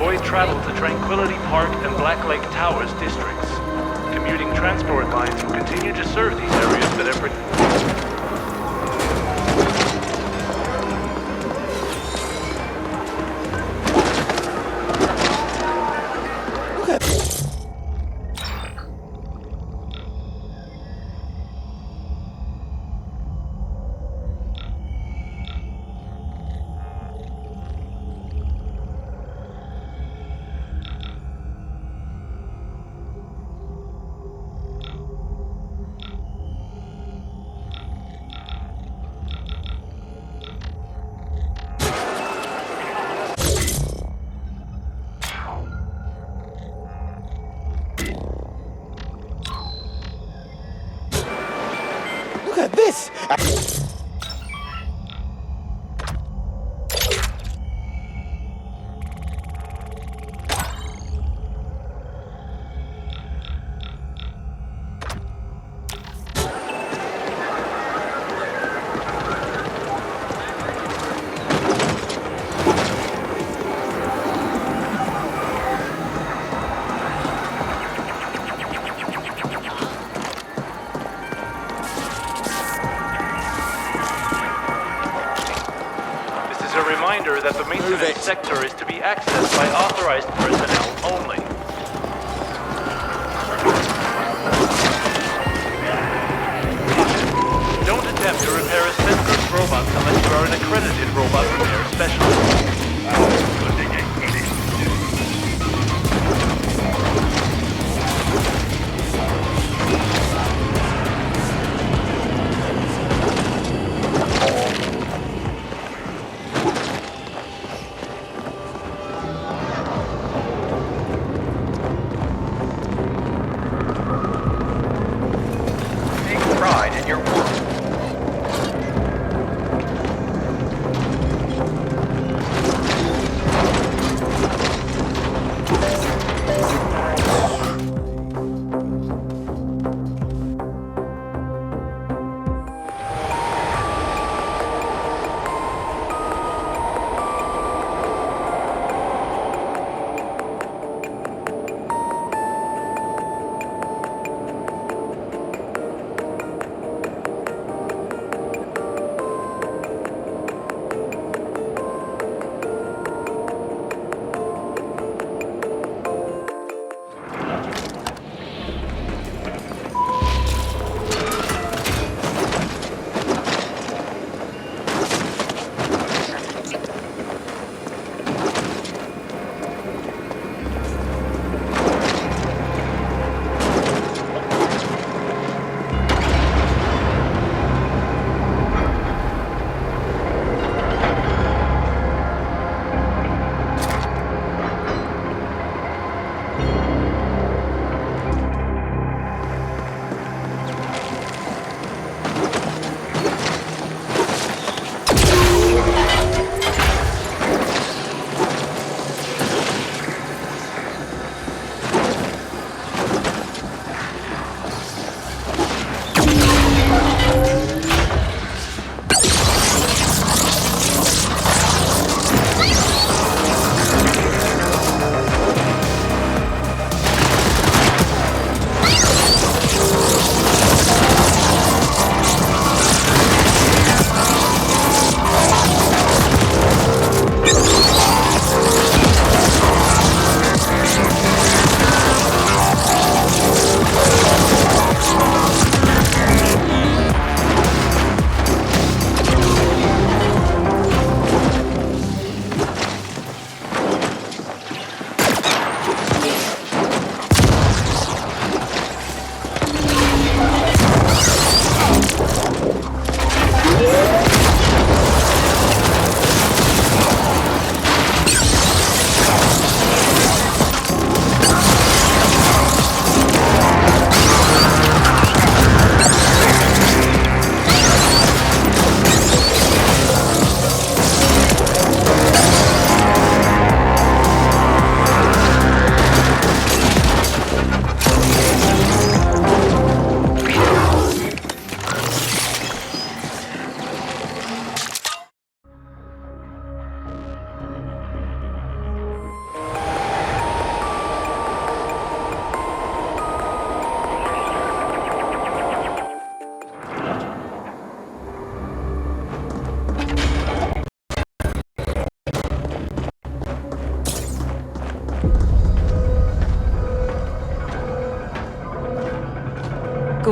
avoid travel to Tranquility Park and Black Lake Towers districts. Commuting transport lines will continue to serve these areas, but every... Look at this! That the maintenance sector is to be accessed by authorized personnel only. Don't attempt to repair Ascent robots unless you are an accredited robot repair specialist.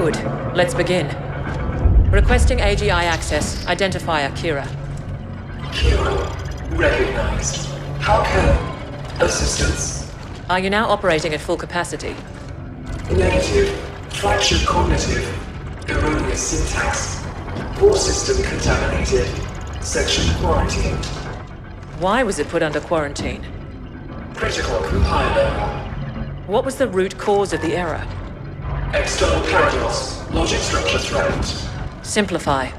Good. Let's begin. Requesting AGI access. Identifier Kira. Kira, recognized. How can... assistance? Are you now operating at full capacity? Negative. Fractured cognitive. Erroneous syntax. Core system contaminated. Section quarantined. Why was it put under quarantine? Critical compiler. What was the root cause of the error? External paradox. Logic structure threatened. Simplify.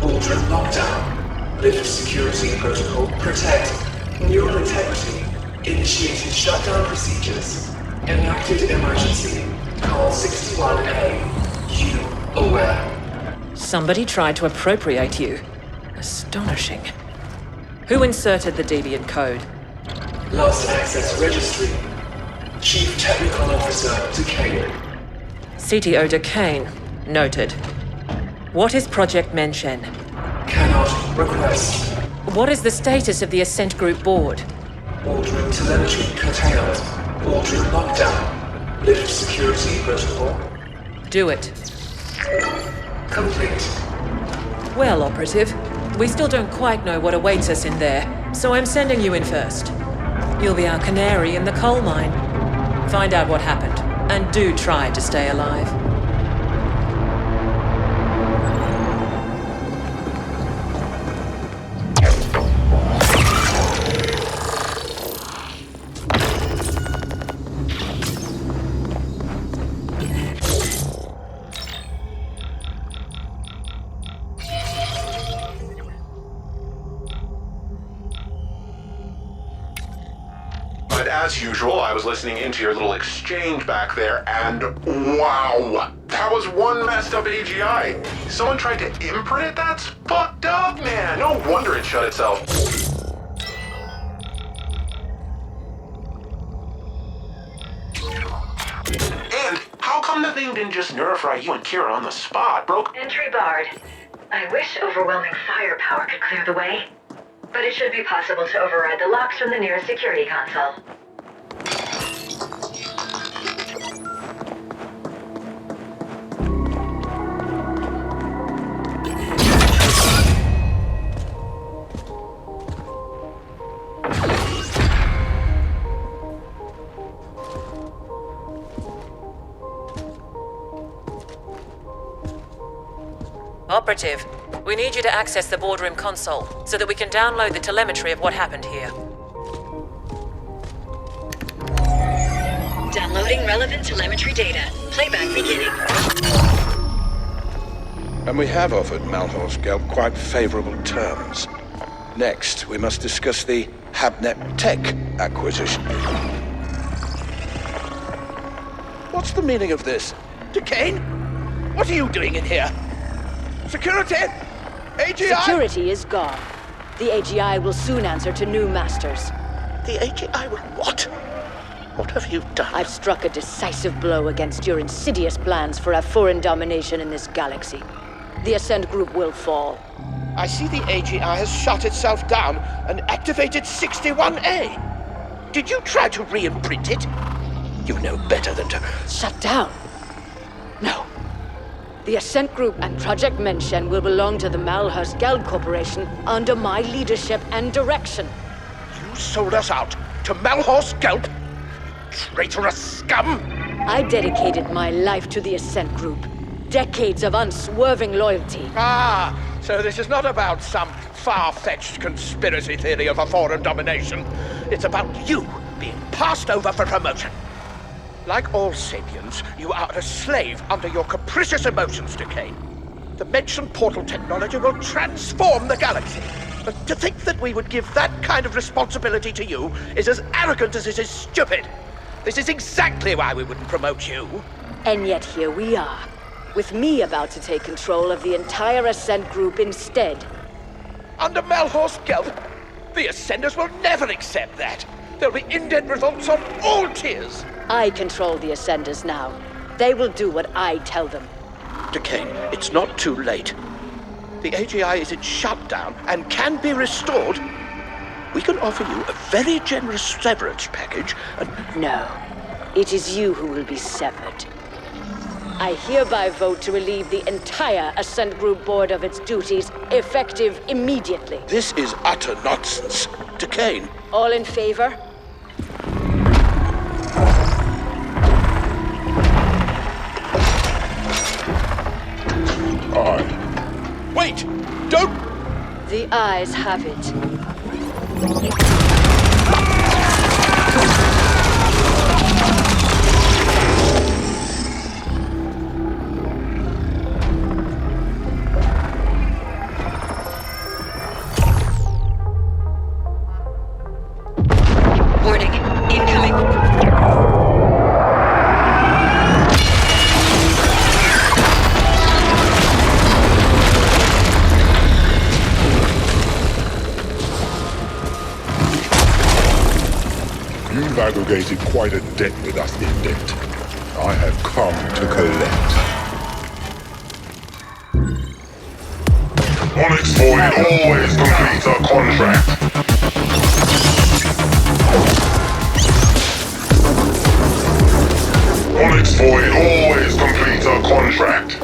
Bordering lockdown. Lift security protocol. Protect. Neural integrity. Initiated shutdown procedures. Enacted emergency. Call 61A. You aware? Somebody tried to appropriate you. Astonishing. Who inserted the deviant code? Last access registry. Chief Technical Officer Decay. CTO Decane. Noted. What is Project Menshen? Cannot request. What is the status of the Ascent Group board? Ordering telemetry curtailed. Ordering lockdown. Lift security protocol. Do it. Complete. Well, Operative, we still don't quite know what awaits us in there, so I'm sending you in first. You'll be our canary in the coal mine. Find out what happened, and do try to stay alive. As usual, I was listening into your little exchange back there, and wow! That was one messed up AGI. Someone tried to imprint it? That's fucked up, man! No wonder it shut itself. And how come the thing didn't just nerfry you and Kira on the spot, bro? Entry barred. I wish overwhelming firepower could clear the way. But it should be possible to override the locks from the nearest security console. Operative, we need you to access the boardroom console so that we can download the telemetry of what happened here. Downloading relevant telemetry data. Playback beginning. And we have offered Malhor's Gelb quite favorable terms. Next, we must discuss the Habnet Tech acquisition. What's the meaning of this? Decane? What are you doing in here? Security? AGI? Security is gone. The AGI will soon answer to new masters. The AGI will what? What have you done? I've struck a decisive blow against your insidious plans for a foreign domination in this galaxy. The Ascent Group will fall. I see the AGI has shut itself down and activated 61A. Did you try to re-imprint it? You know better than to... Shut down? No. The Ascent Group and Project Menshen will belong to the Malhurst Gelb Corporation under my leadership and direction. You sold us out to Malhorst Gelb? Traitorous scum! I dedicated my life to the Ascent Group. Decades of unswerving loyalty. Ah, so this is not about some far-fetched conspiracy theory of a foreign domination. It's about you being passed over for promotion. Like all sapiens, you are a slave under your capricious emotions, Decane. The Menshen portal technology will transform the galaxy. But to think that we would give that kind of responsibility to you is as arrogant as it is stupid. This is exactly why we wouldn't promote you. And yet here we are, with me about to take control of the entire Ascent Group instead. Under Malhorst Gelb, the Ascenders will never accept that. There'll be indent revolts on all tiers. I control the Ascenders now. They will do what I tell them. Decane, it's not too late. The AGI is in shutdown and can be restored. We can offer you a very generous severance package and... No, it is you who will be severed. I hereby vote to relieve the entire Ascent Group Board of its duties, effective immediately. This is utter nonsense. Decane. All in favor? Aye. Wait! Don't! The ayes have it. Warning. Incoming. You've aggregated quite a debt with us, Indent. I have come to collect. Onyx Void always completes a contract. Onyx Void always completes a contract.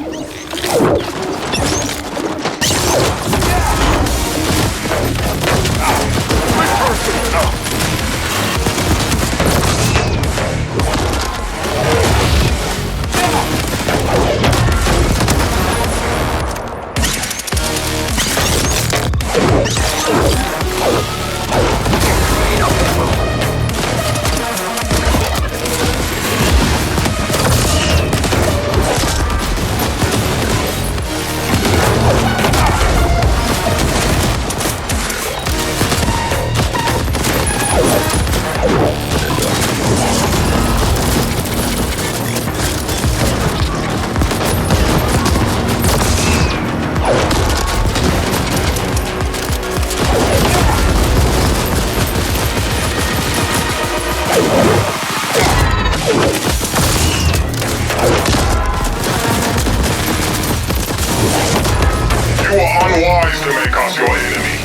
You are unwise to make us your enemy.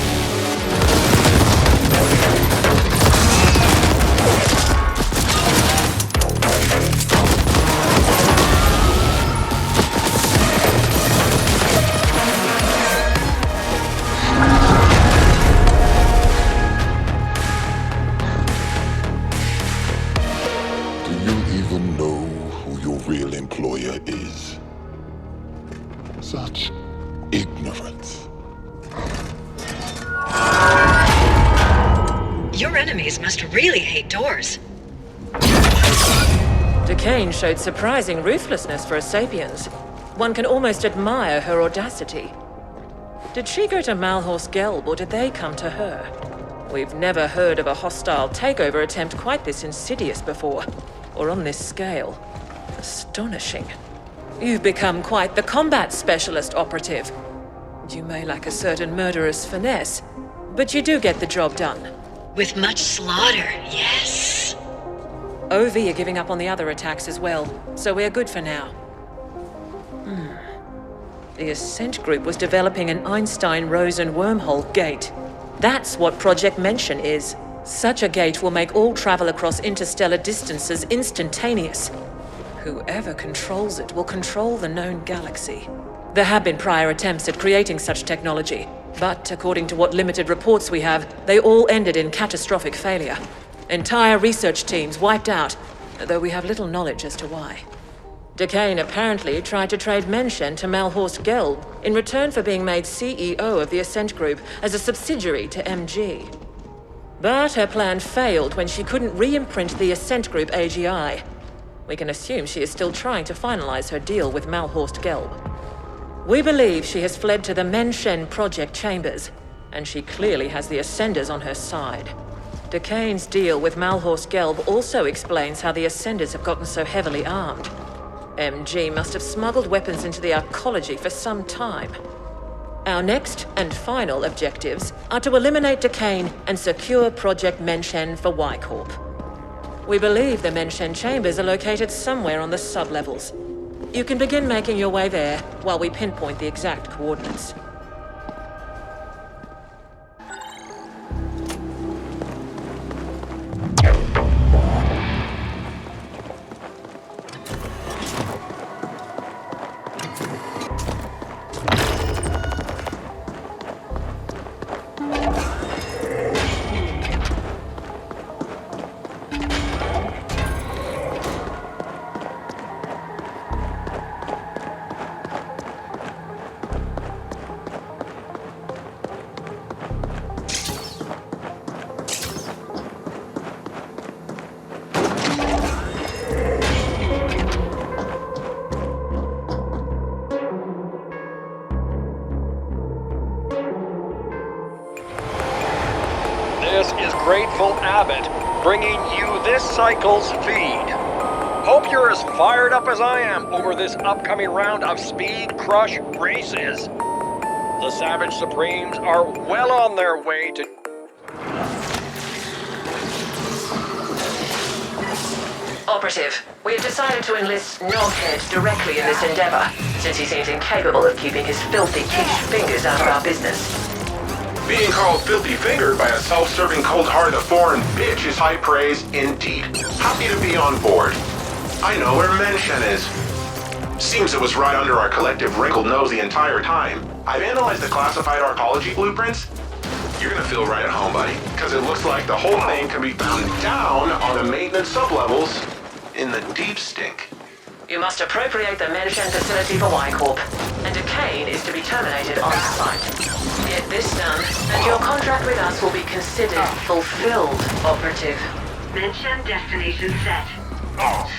Do you even know who your real employer is? Such ignorance. Your enemies must really hate doors. Decane showed surprising ruthlessness for a Sapiens. One can almost admire her audacity. Did she go to Malhorse Gelb, or did they come to her? We've never heard of a hostile takeover attempt quite this insidious before, or on this scale. Astonishing. You've become quite the combat specialist, Operative. You may lack a certain murderous finesse, but you do get the job done. With much slaughter, yes. OV are giving up on the other attacks as well, so we're good for now. The Ascent Group was developing an Einstein-Rosen wormhole gate. That's what Project Mention is. Such a gate will make all travel across interstellar distances instantaneous. Whoever controls it will control the known galaxy. There have been prior attempts at creating such technology, but according to what limited reports we have, they all ended in catastrophic failure. Entire research teams wiped out, though we have little knowledge as to why. Decane apparently tried to trade Mention to Malhorse Gelb in return for being made CEO of the Ascent Group as a subsidiary to MG. But her plan failed when she couldn't re-imprint the Ascent Group AGI. We can assume she is still trying to finalize her deal with Malhorse Gelb. We believe she has fled to the Mention Project chambers, and she clearly has the Ascenders on her side. Decane's deal with Malhorse Gelb also explains how the Ascenders have gotten so heavily armed. MG must have smuggled weapons into the arcology for some time. Our next and final objectives are to eliminate Decane and secure Project Mention for Y-Corp. We believe the Mention chambers are located somewhere on the sublevels. You can begin making your way there while we pinpoint the exact coordinates. grateful abbot, bringing you this cycle's feed. Hope you're as fired up as I am over this upcoming round of Speed Crush races. The Savage Supremes are well on their way to... Operative, we have decided to enlist Noghead directly in this endeavor, since he seems incapable of keeping his filthy quiche fingers out of our business. Being called filthy fingered by a self-serving cold-hearted foreign bitch is high praise indeed. Happy to be on board. I know where Menshen is. Seems it was right under our collective wrinkled nose the entire time. I've analyzed the classified arcology blueprints. You're gonna feel right at home, buddy, because it looks like the whole thing can be found down on the maintenance sublevels in the deep stink. You must appropriate the Menshen facility for Y-Corp, and Decane is to be terminated on site. Get this done, and your contract with us will be considered fulfilled, Operative. Menshen destination set.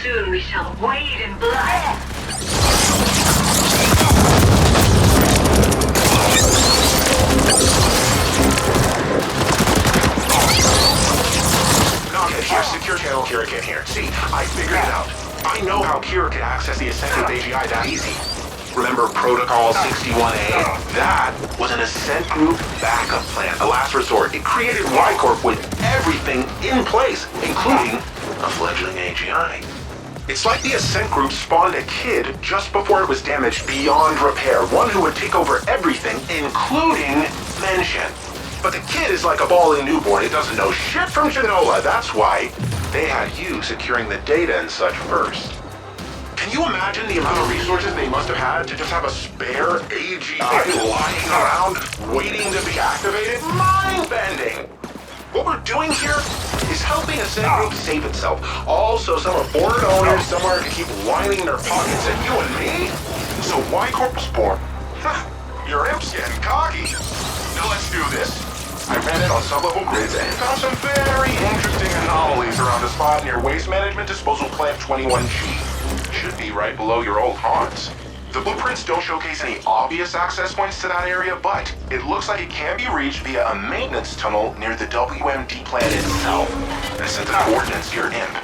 Soon we shall wade in blood. Noghead here, secure channel Kira can here. See, I figured it out. I know how Kira could access the Ascent with AGI that easy. Remember Protocol 61A? That was an Ascent group backup plan, a last resort. It created Y-Corp with everything in place, including a fledgling AGI. It's like the Ascent group spawned a kid just before it was damaged beyond repair, one who would take over everything, including Menshen. But the kid is like a bawling newborn. It doesn't know shit from Genoa. That's why they had you securing the data and such first. Can you imagine the amount of resources they must have had to just have a spare AGI lying around waiting to be activated? Mind-bending! What we're doing here is helping Ascent Group save itself. Also, some board owners somewhere can keep lining their pockets at you and me. So Y-Corp was born. Your imp's getting cocky. Now let's do this. I ran it on sub-level grids and found some very interesting anomalies around a spot near Waste Management Disposal Plant 21G. Should be right below your old haunts. The blueprints don't showcase any obvious access points to that area, but it looks like it can be reached via a maintenance tunnel near the WMD plant itself. I sent the coordinates to your imp.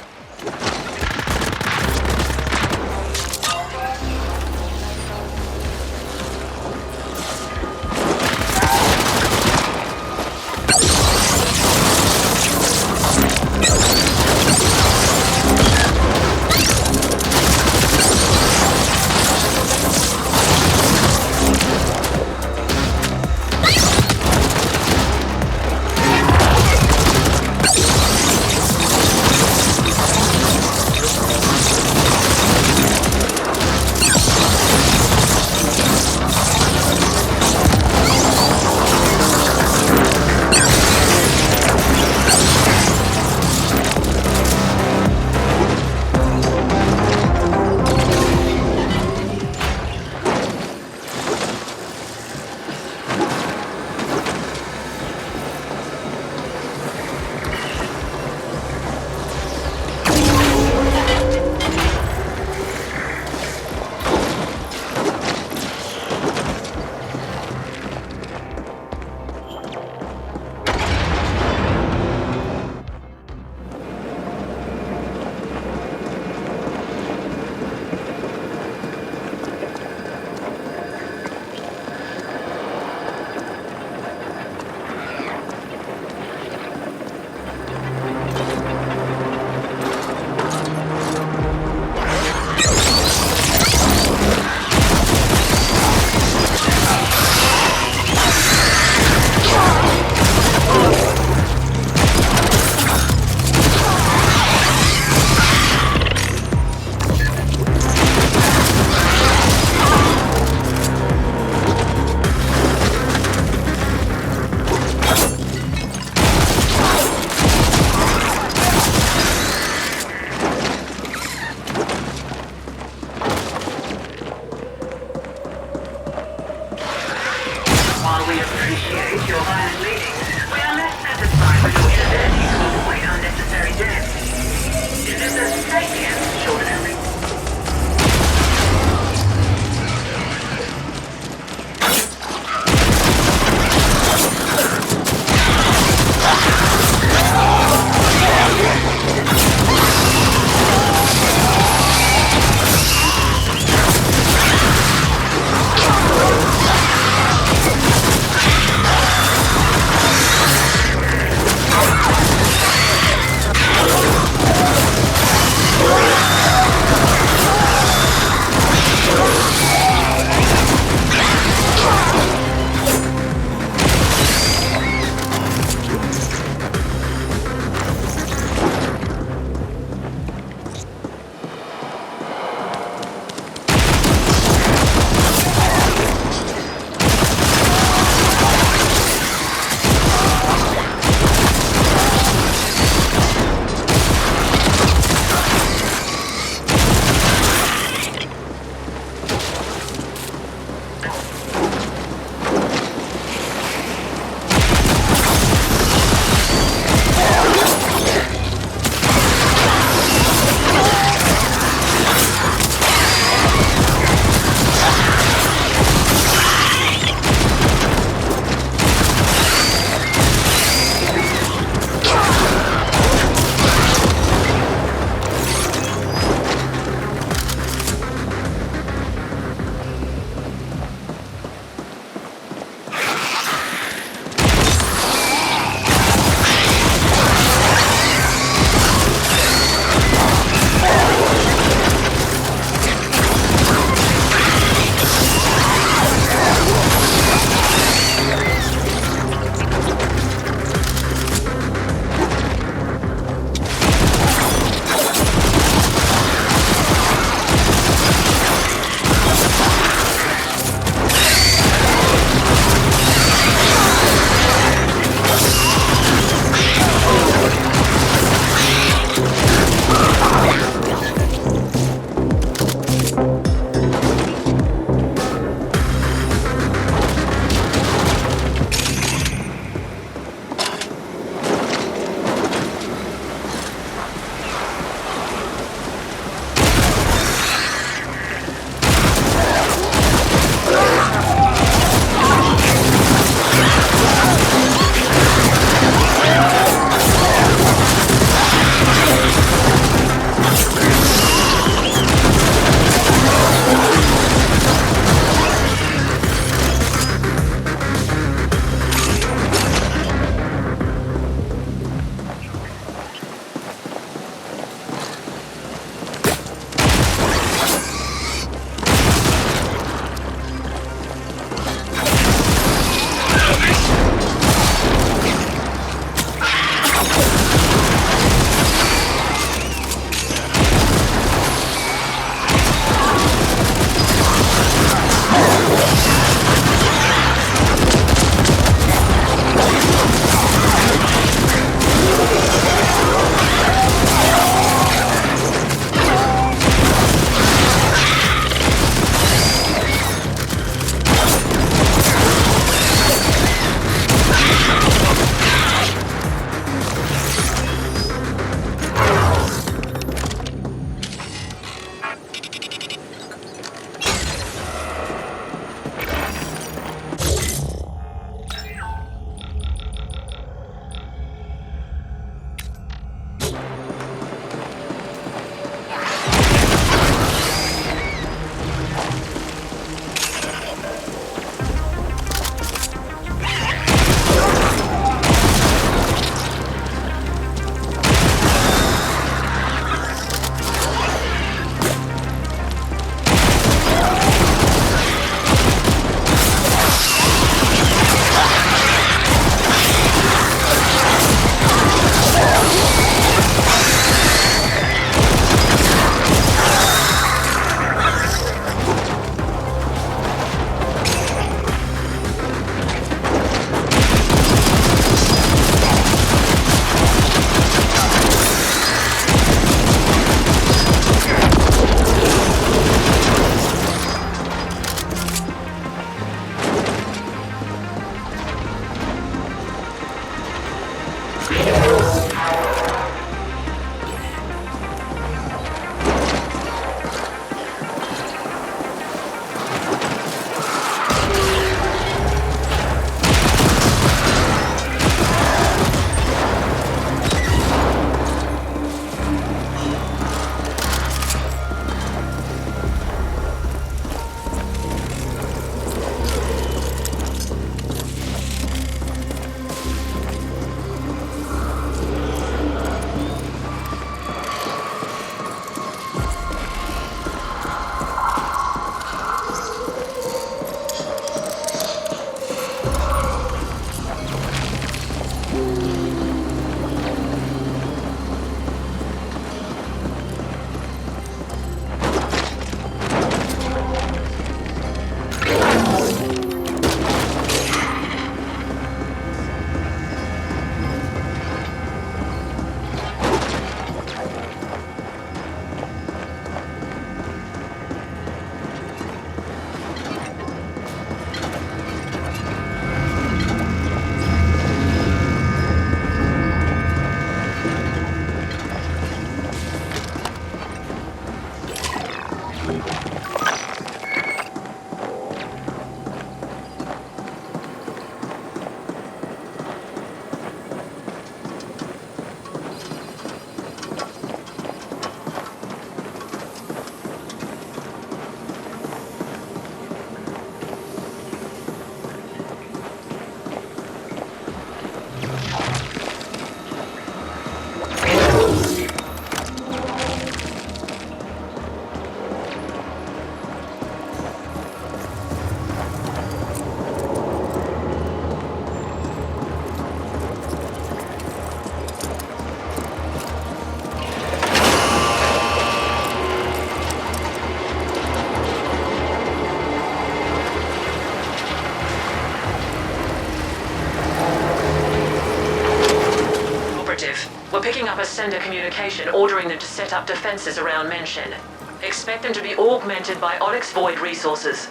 We're picking up a sender communication ordering them to set up defenses around Menshen. Expect them to be augmented by Onyx Void resources.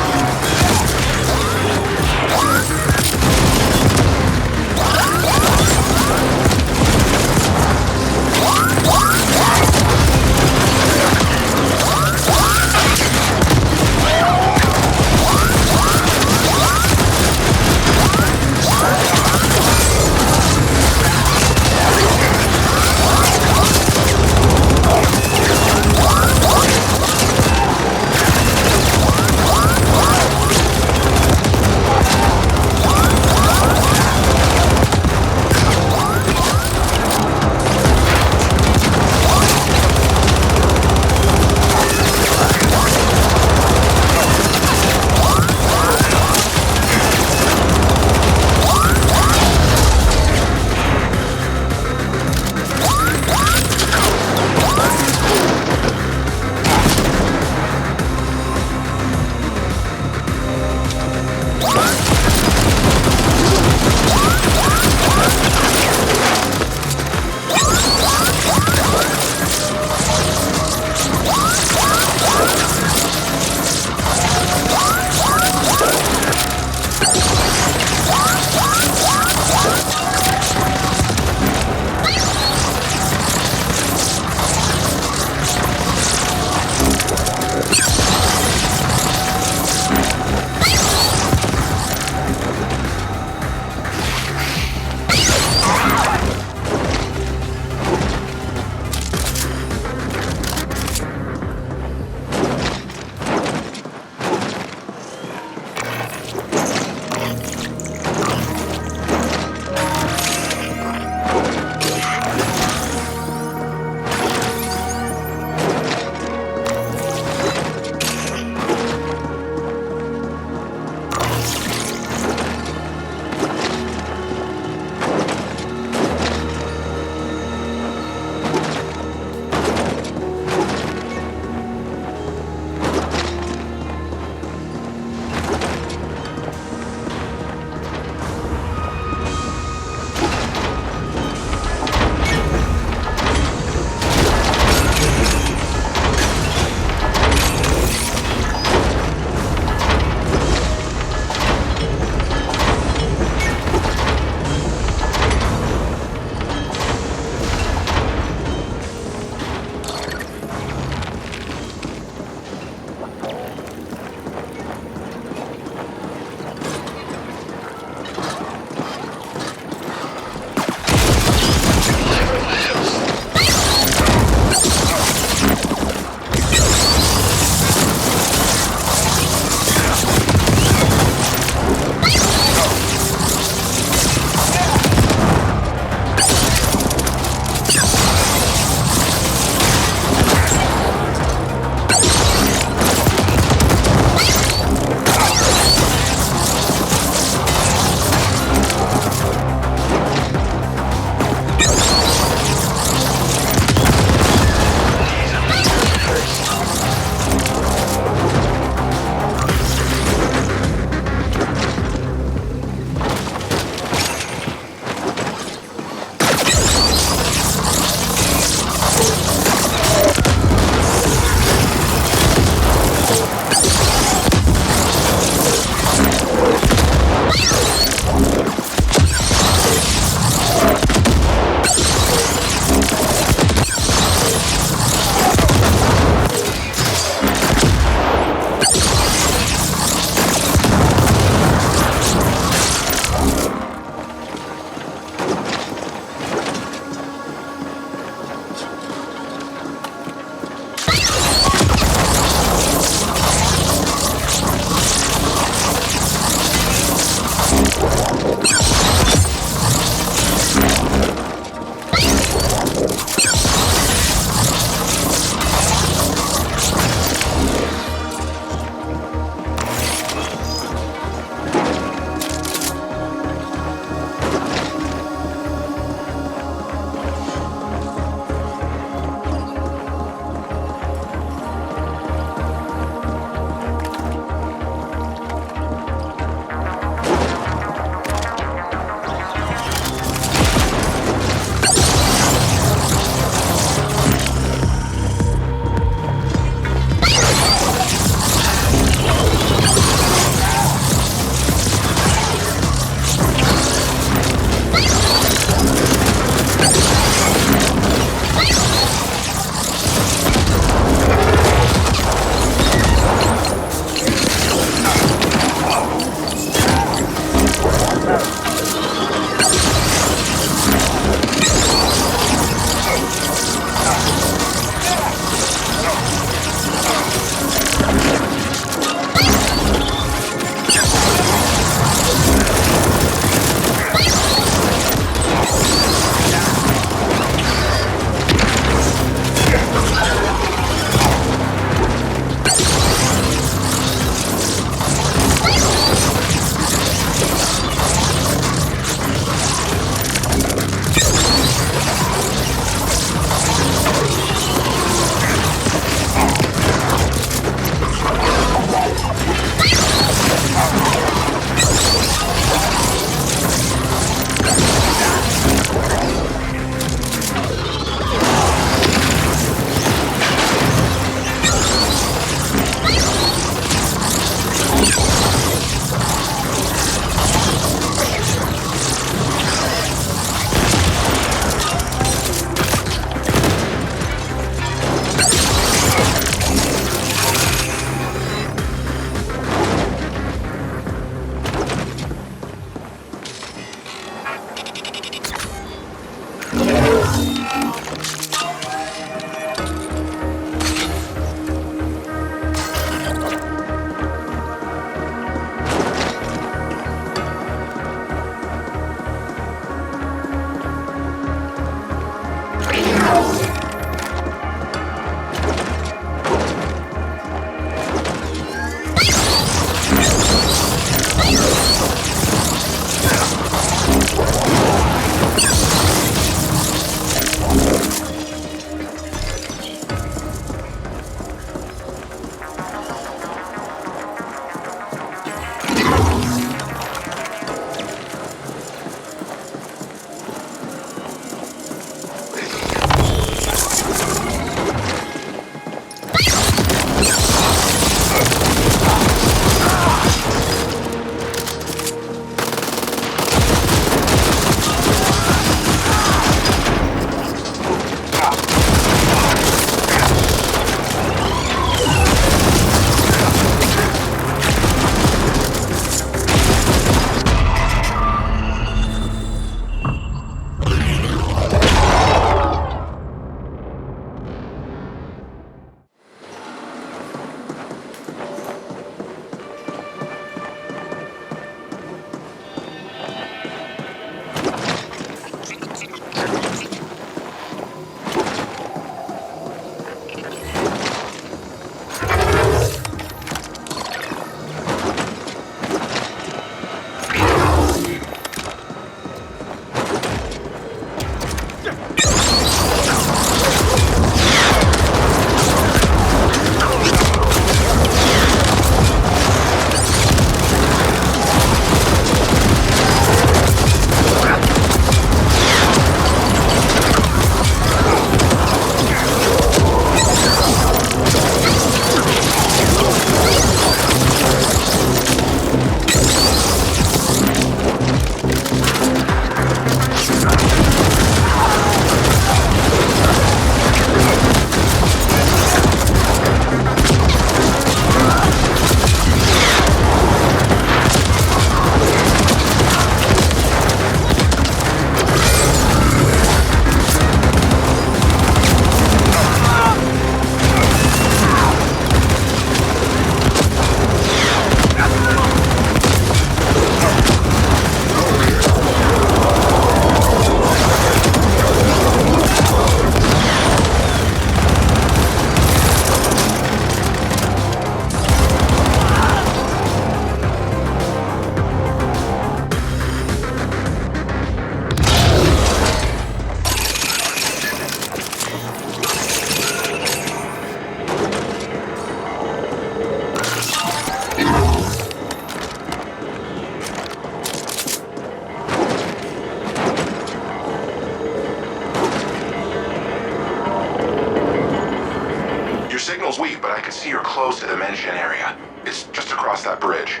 can see you're close to the mention area. It's just across that bridge.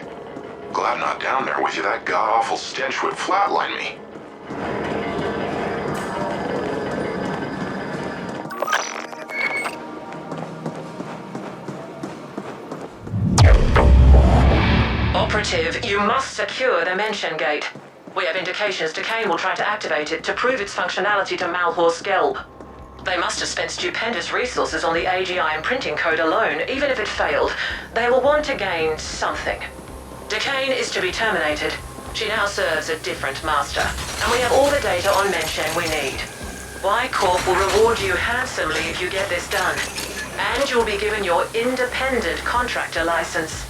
Glad I'm not down there with you. That god-awful stench would flatline me. Operative, you must secure the mention gate. We have indications Decane will try to activate it to prove its functionality to Malhor's Gelb. They must have spent stupendous resources on the AGI imprinting code alone. Even if it failed, they will want to gain something. Decane is to be terminated. She now serves a different master, and we have all the data on mention we need. Y Corp will reward you handsomely if you get this done, and you'll be given your independent contractor license.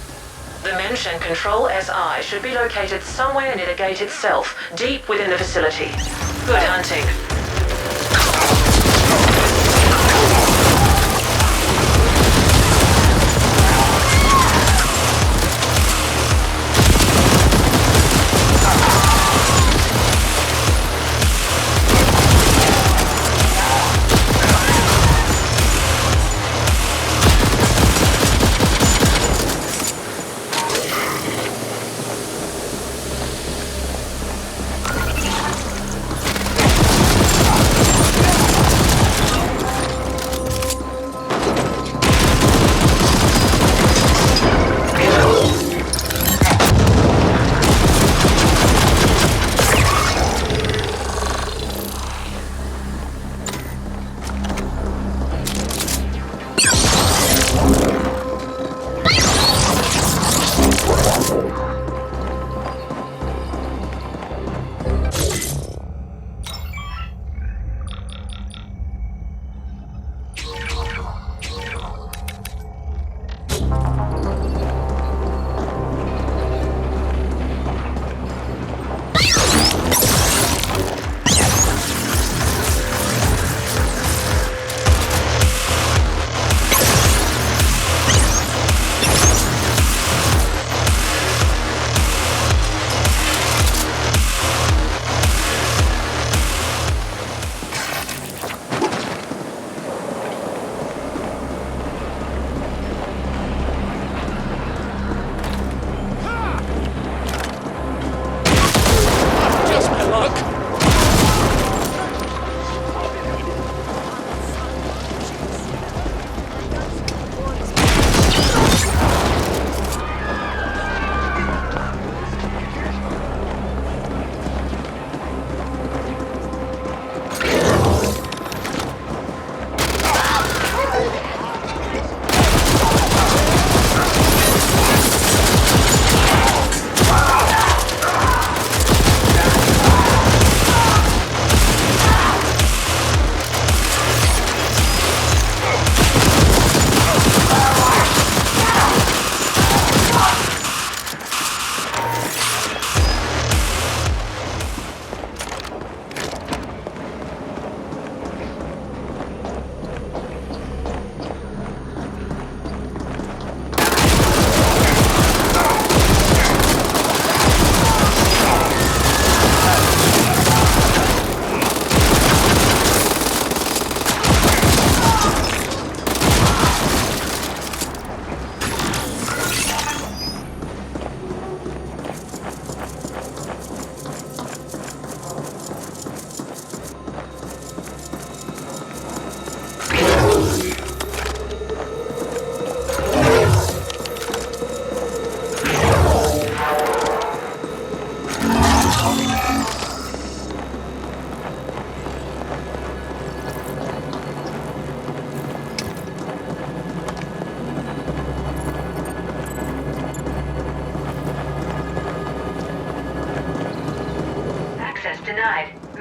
The Mention Control SI should be located somewhere near the gate itself, deep within the facility. Good hunting.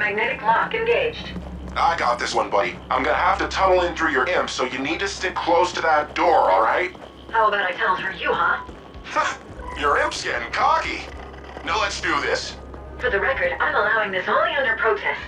Magnetic lock engaged. I got this one, buddy. I'm gonna have to tunnel in through your imp, so you need to stick close to that door, alright? How about I tunnel through you, huh? Your imp's getting cocky. Now let's do this. For the record, I'm allowing this only under protest.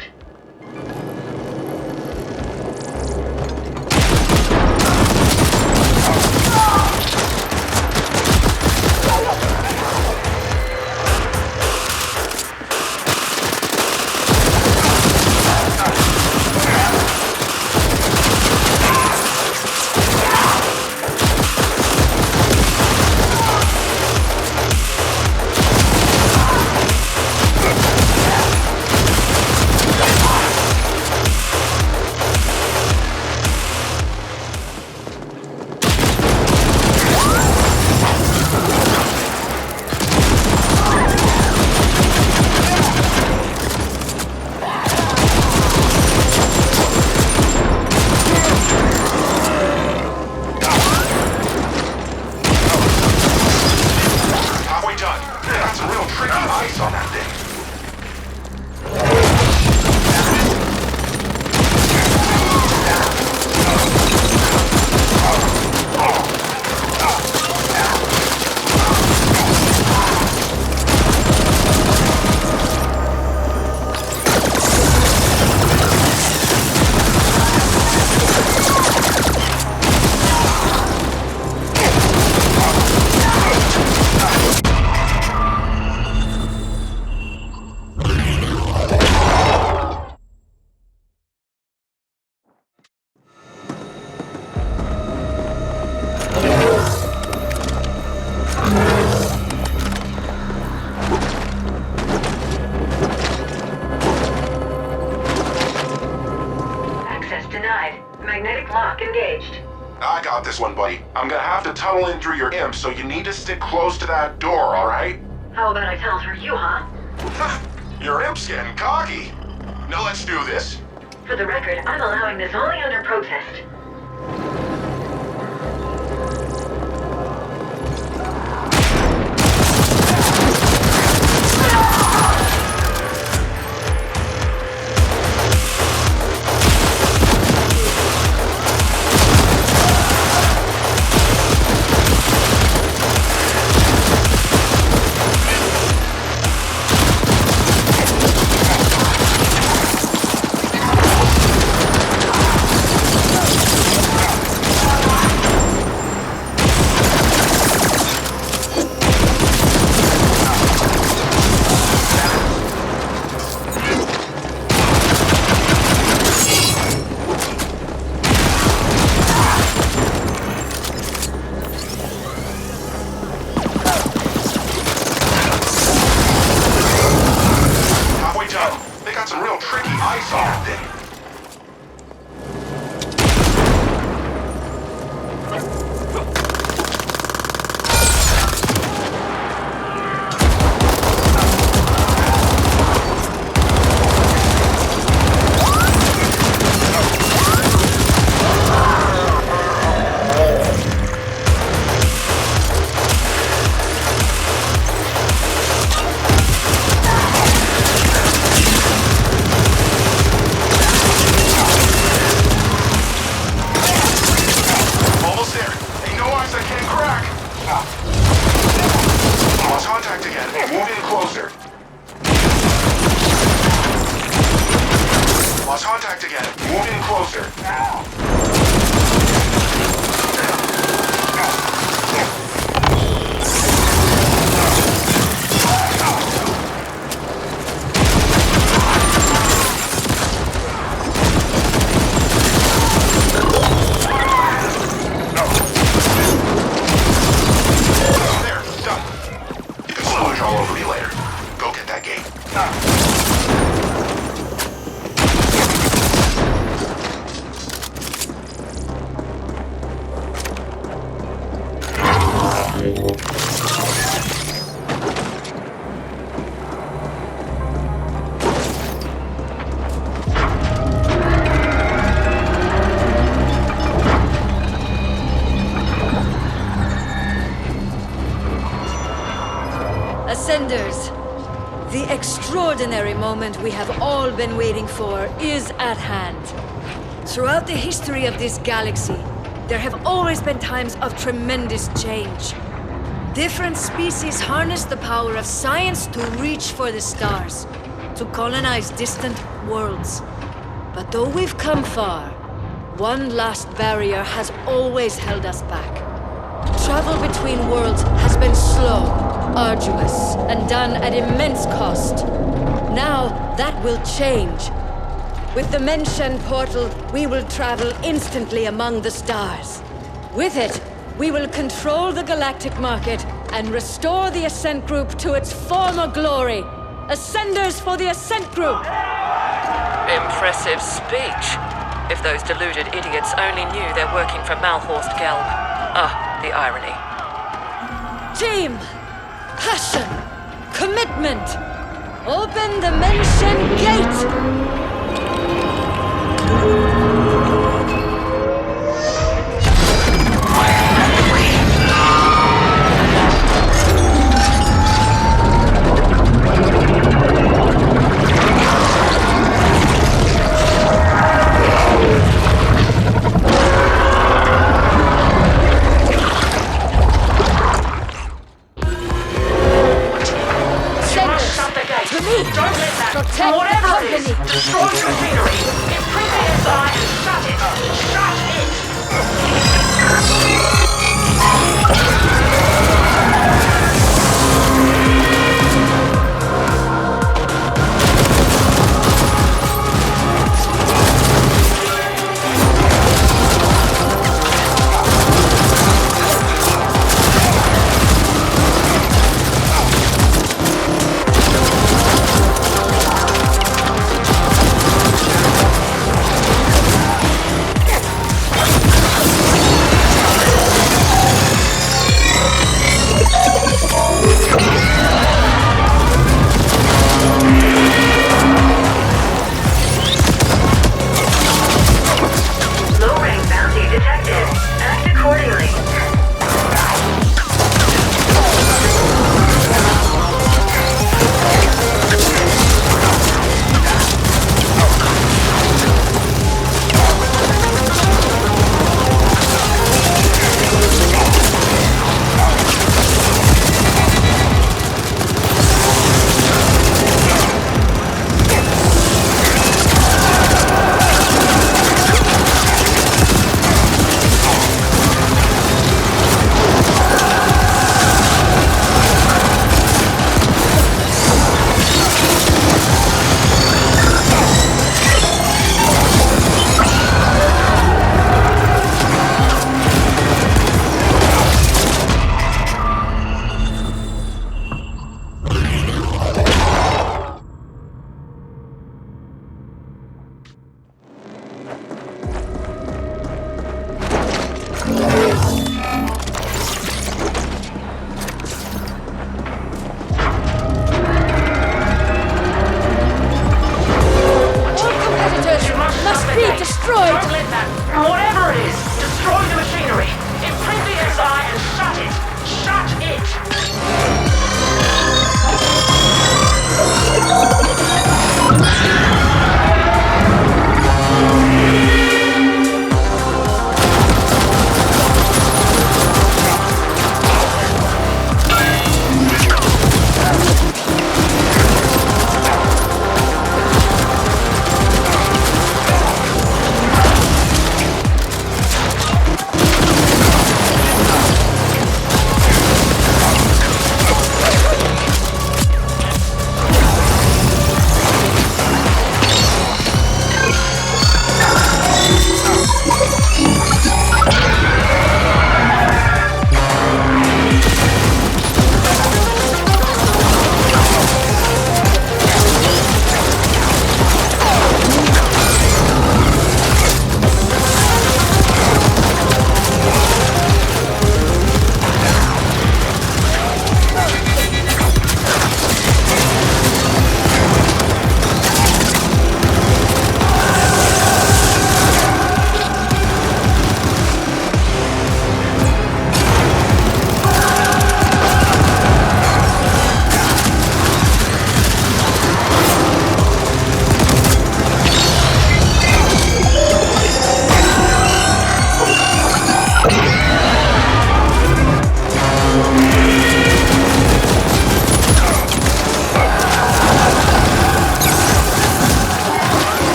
I got this one, buddy. I'm gonna have to tunnel in through your imp, so you need to stick close to that door, alright? How about I tunnel through you, huh? Your imp's getting cocky. Now let's do this. For the record, I'm allowing this only under protest. extraordinary moment we have all been waiting for is at hand. Throughout the history of this galaxy, there have always been times of tremendous change. Different species harness the power of science to reach for the stars, to colonize distant worlds. But though we've come far, one last barrier has always held us back. Travel between worlds has been slow, arduous, and done at immense cost. Now, that will change. With the Menshen portal, we will travel instantly among the stars. With it, we will control the galactic market and restore the Ascent Group to its former glory. Ascenders for the Ascent Group! Impressive speech. If those deluded idiots only knew they're working for Malhorst Gelb. Ah, the irony. Team! Passion! Commitment! Open the Menshen Gate!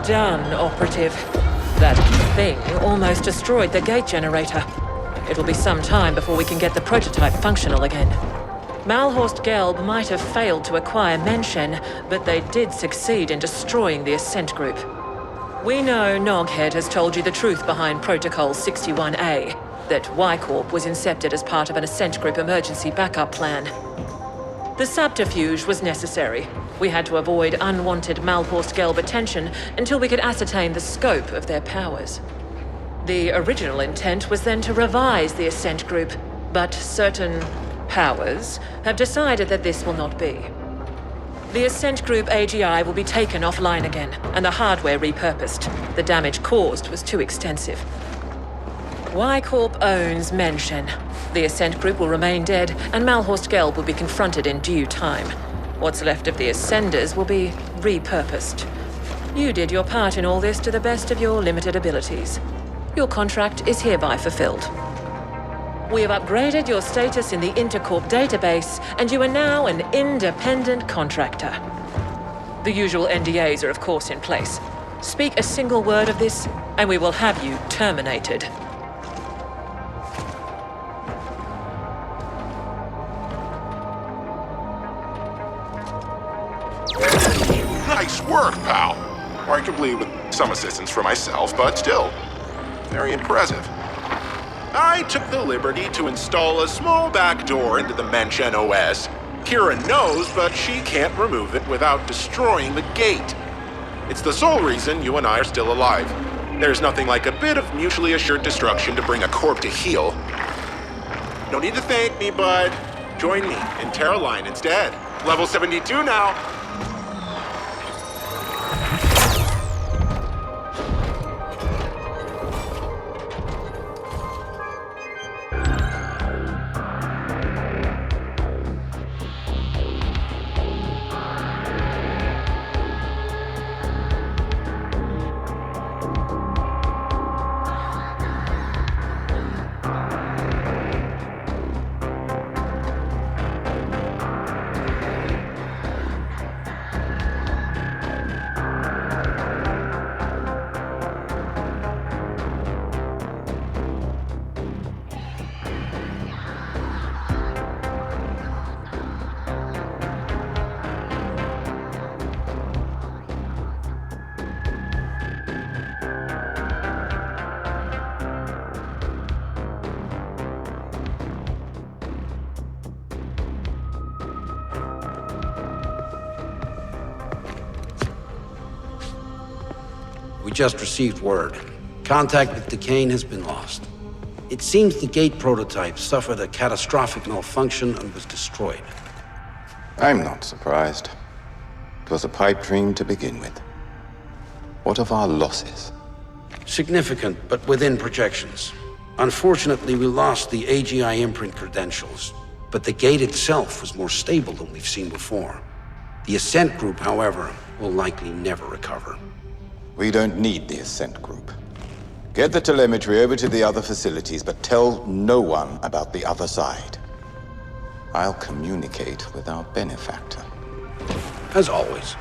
done, Operative. That thing almost destroyed the gate generator. It'll be some time before we can get the prototype functional again. Malhorst Gelb might have failed to acquire Menshen, but they did succeed in destroying the Ascent group. We know Noghead has told you the truth behind Protocol 61A, that Y-Corp was incepted as part of an Ascent group emergency backup plan. The subterfuge was necessary. We had to avoid unwanted Malhorst Gelb attention until we could ascertain the scope of their powers. The original intent was then to revise the Ascent group, but certain powers have decided that this will not be. The Ascent group AGI will be taken offline again, and the hardware repurposed. The damage caused was too extensive. Y-Corp owns Menshen. The Ascent group will remain dead, and Malhorst Gelb will be confronted in due time. What's left of the Ascenders will be repurposed. You did your part in all this to the best of your limited abilities. Your contract is hereby fulfilled. We have upgraded your status in the Intercorp database, and you are now an independent contractor. The usual NDAs are of course in place. Speak a single word of this, and we will have you terminated. Nice work, pal. Arguably with some assistance from myself, but still, very impressive. I took the liberty to install a small backdoor into the Menshen OS. Kira knows, but she can't remove it without destroying the gate. It's the sole reason you and I are still alive. There's nothing like a bit of mutually assured destruction to bring a corp to heel. No need to thank me, bud. Join me in Terra Line instead. Level 72 now. We just received word. Contact with Decane has been lost. It seems the gate prototype suffered a catastrophic malfunction and was destroyed. I'm not surprised. It was a pipe dream to begin with. What of our losses? Significant, but within projections. Unfortunately, we lost the AGI imprint credentials, but the gate itself was more stable than we've seen before. The Ascent group, however, will likely never recover. We don't need the Ascent group. Get the telemetry over to the other facilities, but tell no one about the other side. I'll communicate with our benefactor. As always.